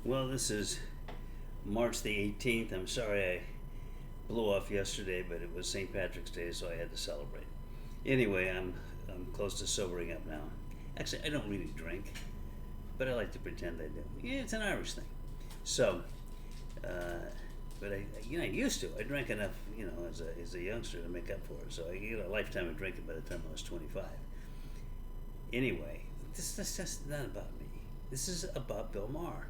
Well, this is March the 18th. I'm sorry I blew off yesterday, but it was St. Patrick's Day, so I had to celebrate. Anyway, I'm close to sobering up now. Actually, I don't really drink, but I like to pretend I do. Yeah, it's an Irish thing. So, uh, but I used to. I drank enough, as a youngster to make up for it. So I get a lifetime of drinking by the time I was 25. Anyway, this just not about me. This is about Bill Maher.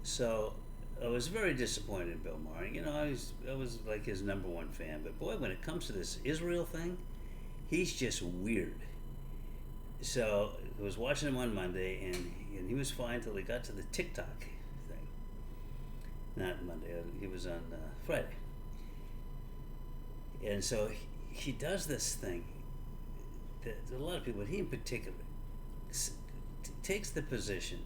So I was very disappointed in Bill Maher. I was like his number one fan. But boy, when it comes to this Israel thing, he's just weird. So I was watching him on Monday, and he was fine till he got to the TikTok thing. Not Monday. He was on Friday. And so he does this thing that a lot of people, but he in particular, takes the position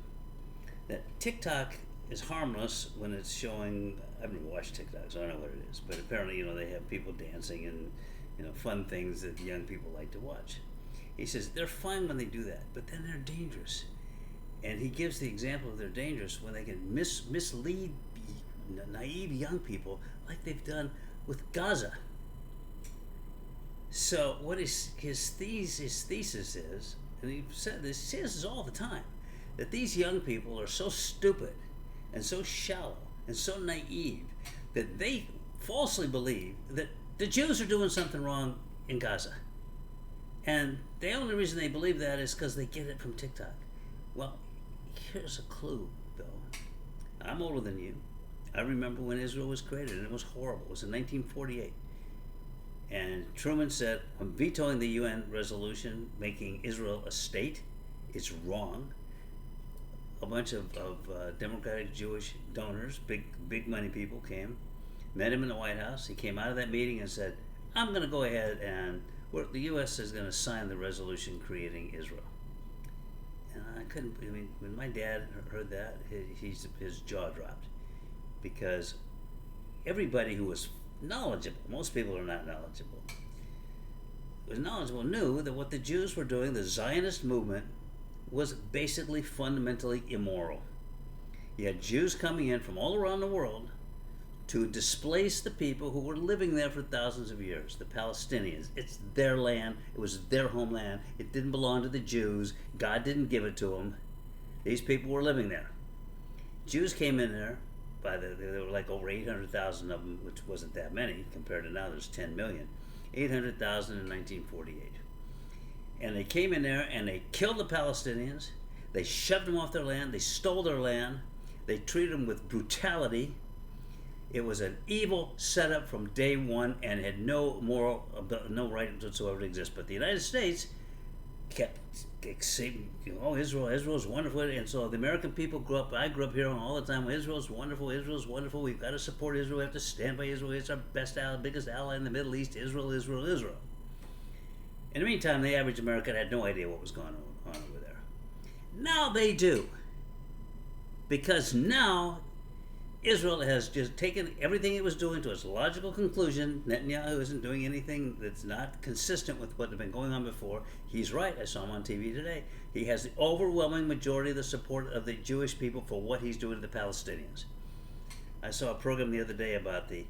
that TikTok is harmless when it's showing. I've never watched TikTok, so I don't know what it is. But apparently, they have people dancing and fun things that young people like to watch. He says they're fine when they do that, but then they're dangerous. And he gives the example of they're dangerous when they can mislead naive young people like they've done with Gaza. So what his thesis is, and he says this all the time, that these young people are so stupid and so shallow and so naive that they falsely believe that the Jews are doing something wrong in Gaza. And the only reason they believe that is because they get it from TikTok. Well, here's a clue, Bill. I'm older than you. I remember when Israel was created, and it was horrible. It was in 1948. And Truman said, I'm vetoing the UN resolution making Israel a state. It's wrong. A bunch of Democratic Jewish donors, big money people came, met him in the White House. He came out of that meeting and said, I'm going to go ahead and the U.S. is going to sign the resolution creating Israel. And when my dad heard that, his jaw dropped. Because everybody who was knowledgeable, most people are not knowledgeable, knew that what the Jews were doing, the Zionist movement, was basically fundamentally immoral. You had Jews coming in from all around the world to displace the people who were living there for thousands of years, the Palestinians. It's their land. It was their homeland. It didn't belong to the Jews. God didn't give it to them. These people were living there. Jews came in there. There were like over 800,000 of them, which wasn't that many compared to now. There's 10 million. 800,000 in 1948. And they came in there and they killed the Palestinians. They shoved them off their land. They stole their land. They treated them with brutality. It was an evil setup from day one and had no right whatsoever to exist. But the United States kept saying, Israel's wonderful. And so the American people I grew up hearing all the time, well, Israel's wonderful, we've got to support Israel, we have to stand by Israel, it's our biggest ally in the Middle East, Israel. In the meantime, the average American had no idea what was going on over there. Now they do. Because now Israel has just taken everything it was doing to its logical conclusion. Netanyahu isn't doing anything that's not consistent with what had been going on before. He's right. I saw him on TV today. He has the overwhelming majority of the support of the Jewish people for what he's doing to the Palestinians. I saw a program the other day about the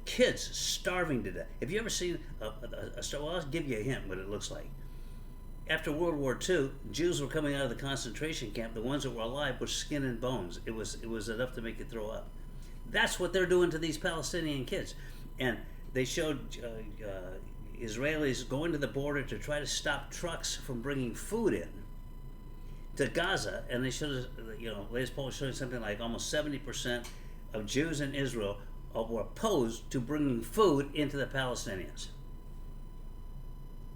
kids starving to death. Have you ever seen well, I'll give you a hint what it looks like. After World War II, Jews were coming out of the concentration camp. The ones that were alive were skin and bones. It was enough to make you throw up. That's what they're doing to these Palestinian kids. And they showed Israelis going to the border to try to stop trucks from bringing food in to Gaza. And they showed, latest poll showing something like almost 70% of Jews in Israel were opposed to bringing food into the Palestinians.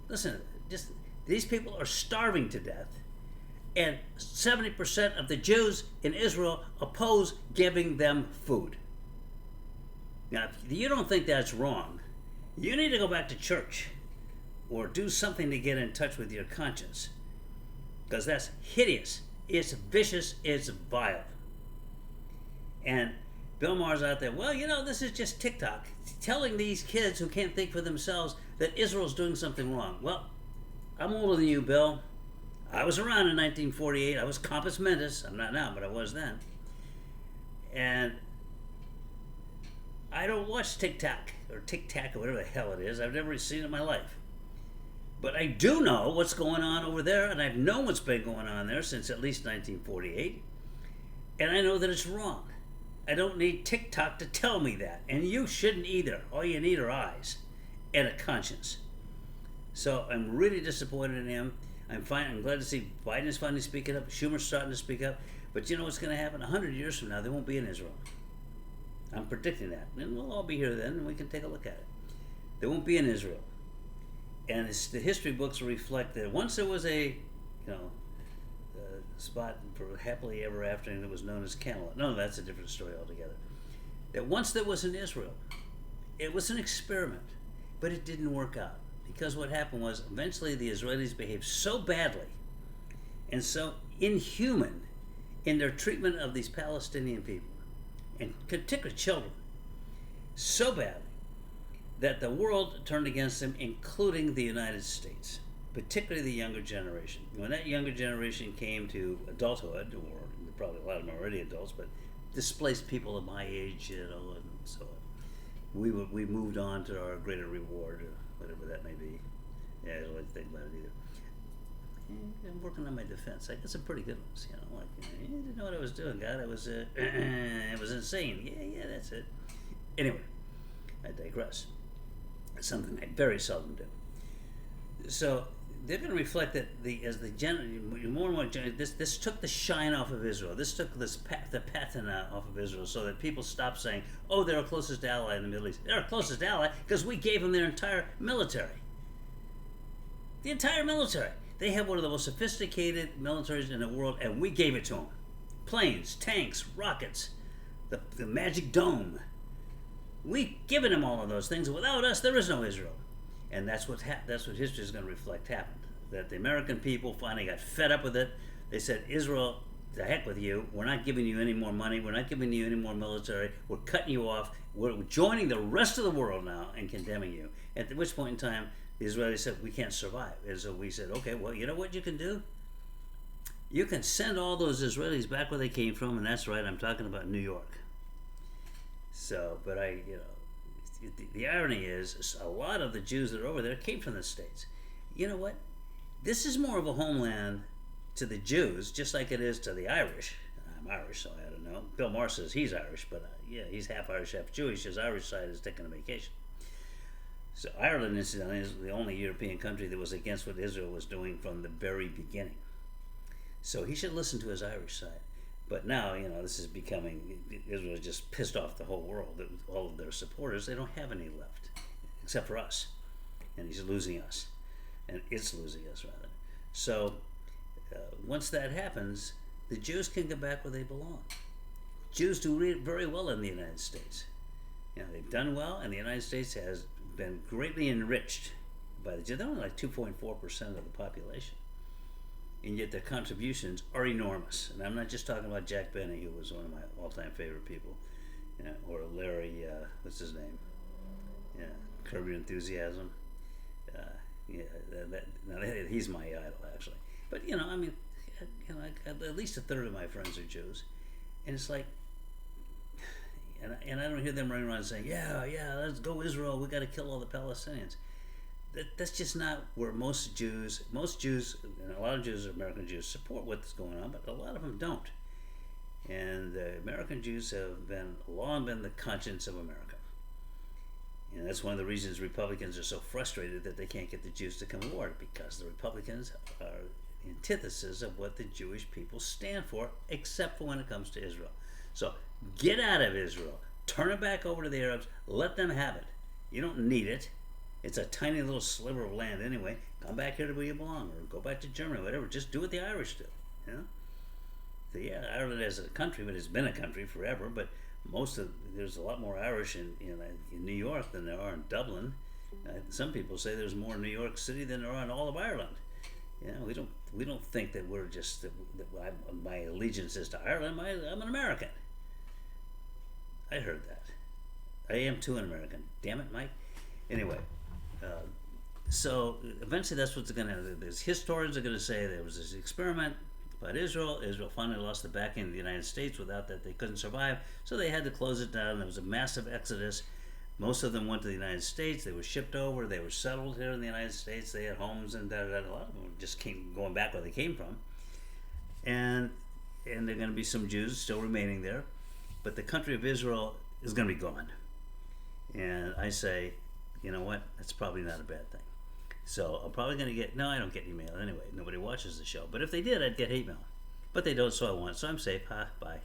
Listen, these people are starving to death, and 70% of the Jews in Israel oppose giving them food. Now, if you don't think that's wrong, you need to go back to church or do something to get in touch with your conscience, because that's hideous, it's vicious, it's vile. And Bill Maher's out there, this is just TikTok, telling these kids who can't think for themselves that Israel's doing something wrong. Well, I'm older than you, Bill. I was around in 1948. I was compos mentis. I'm not now, but I was then. And I don't watch TikTok or TikTok or whatever the hell it is. I've never seen it in my life. But I do know what's going on over there, and I've known what's been going on there since at least 1948. And I know that it's wrong. I don't need TikTok to tell me that. And you shouldn't either. All you need are eyes and a conscience. So I'm really disappointed in him. I'm glad to see Biden is finally speaking up. Schumer's starting to speak up. But you know what's going to happen? 100 years from now, they won't be in Israel. I'm predicting that. And we'll all be here then, and we can take a look at it. They won't be in Israel. And the history books reflect that once there was a spot for happily ever after, and it was known as Camelot. No, that's a different story altogether. That once there was in Israel, it was an experiment, but it didn't work out. Because what happened was eventually the Israelis behaved so badly and so inhuman in their treatment of these Palestinian people, and particularly children, so badly that the world turned against them, including the United States, particularly the younger generation. When that younger generation came to adulthood, or probably a lot of them are already adults, but displaced people of my age, and so on, we moved on to our greater reward, or whatever that may be. Yeah, I don't like to think about it either. I'm working on my defense. I got some pretty good ones, you didn't know what I was doing, God. I was, it was insane. Yeah, that's it. Anyway, I digress. It's something I very seldom do. So they're going to reflect that more and more this took the shine off of Israel. This took the patina off of Israel, so that people stopped saying, "Oh, they're our closest ally in the Middle East." They're our closest ally because we gave them their entire military. The entire military. They have one of the most sophisticated militaries in the world, and we gave it to them. Planes, tanks, rockets, the magic dome. We've given them all of those things. Without us, there is no Israel. And that's what history is going to reflect happened. That the American people finally got fed up with it. They said, Israel, the heck with you. We're not giving you any more money. We're not giving you any more military. We're cutting you off. We're joining the rest of the world now and condemning you. At which point in time, the Israelis said, we can't survive. And so we said, okay, well, you know what you can do? You can send all those Israelis back where they came from, and that's right, I'm talking about New York. So, but the irony is, a lot of the Jews that are over there came from the States. You know what? This is more of a homeland to the Jews, just like it is to the Irish. I'm Irish, so I don't know. Bill Maher says he's Irish, but yeah, he's half Irish, half Jewish. His Irish side is taking a vacation. So Ireland, incidentally, is the only European country that was against what Israel was doing from the very beginning. So he should listen to his Irish side. But now, this is becoming, Israel has just pissed off the whole world. All of their supporters, they don't have any left, except for us. And he's losing us. And it's losing us, rather. So once that happens, the Jews can get back where they belong. Jews do very well in the United States. They've done well, and the United States has been greatly enriched by the Jews. They're only like 2.4% of the population. And yet their contributions are enormous. And I'm not just talking about Jack Benny, who was one of my all-time favorite people, or Larry, what's his name? Curb Your Enthusiasm. He's my idol, actually. But at least a third of my friends are Jews, and it's like, and I don't hear them running around saying, "Yeah, let's go Israel. We got to kill all the Palestinians." That's just not where most Jews, and a lot of Jews, American Jews, support what's going on, but a lot of them don't. And American Jews have long been the conscience of America. And that's one of the reasons Republicans are so frustrated that they can't get the Jews to come to war, because the Republicans are the antithesis of what the Jewish people stand for, except for when it comes to Israel. So get out of Israel, turn it back over to the Arabs, let them have it. You don't need it. It's a tiny little sliver of land anyway. Come back here to where you belong, or go back to Germany, whatever. Just do what the Irish do. So yeah, Ireland as a country, but it's been a country forever. But there's a lot more Irish in New York than there are in Dublin. Some people say there's more in New York City than there are in all of Ireland. We don't think that we're just that my allegiance is to Ireland. I'm an American. I heard that. I am too an American. Damn it, Mike. Anyway. So eventually that's what's going to happen. Historians are going to say there was this experiment, But Israel finally lost the backing of the United States. Without that, they couldn't survive. So they had to close it down. There was a massive exodus. Most of them went to the United States. They were shipped over. They were settled here in the United States. They had homes and da da da. A lot of them just came going back where they came from. And there are going to be some Jews still remaining there, but the country of Israel is going to be gone. And I say, you know what? That's probably not a bad thing. So I'm probably going to get, no, I don't get email anyway. Nobody watches the show. But if they did, I'd get hate mail. But they don't, so I won't. So I'm safe. Bye.